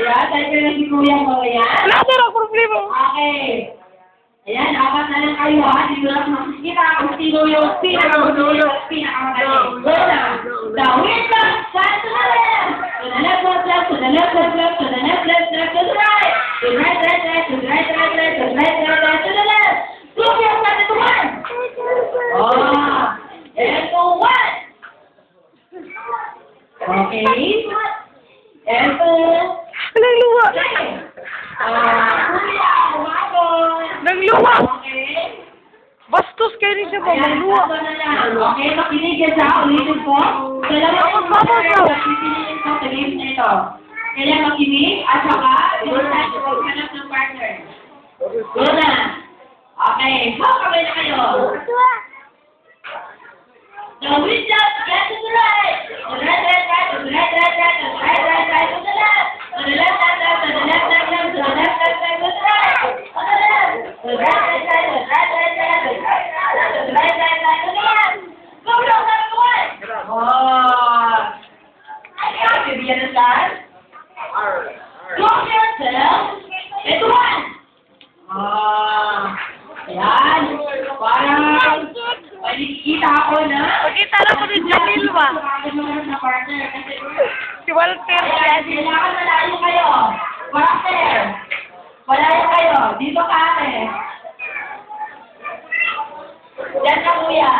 Ayan, tayo na si Kuya mo. Ayan. Wala na lang problema. Okay. Ayan, apat na lang kayo ha. Dito lang makikita kung sino yung pinakamadali. Go na. Dawin lang. Saan to the left? To the left, left, left. To the left, left, left. To the left, left, left. To the right. To the right, right, right. To the right, right, right. To the right, right, right. To the left. Look, you're starting to one. Oh. And to one. Okay. And to Walang luwa. Kuya, umabot. Nagluwa. Okay. Bastos kayo rin siya ba? May Ayan, luwa. ako na lang. Okay, makinig yan sa ulitin po. Dalawa Ako, yung baba mga ko. pipiliin ko sa game na ito. Kaya makinig at saka yung tayo maghanap ng partner. Go na. Okay, kamay na kayo. The wind up, get to the right. To the right, right, right. To the right, right, right. To the right, right, right. To the left. To the left, left, left. To the left, left, left. To the left, left, left. To the right. To the left. To the right, right, right. To the right, right, right. To the right, right, right. To the right, right, right. To the left. Go, go, go, go, on. Oh. Ayan, bibigyan ng start. Close yourself. Ito one. Ayan. Parang nakikita ako na. Pagkita lang ko ni Jamil ba? Si Walter. Kailangan malayo kayo. Walter. Malayo kayo. Dito ka ate. Yan ka kuya.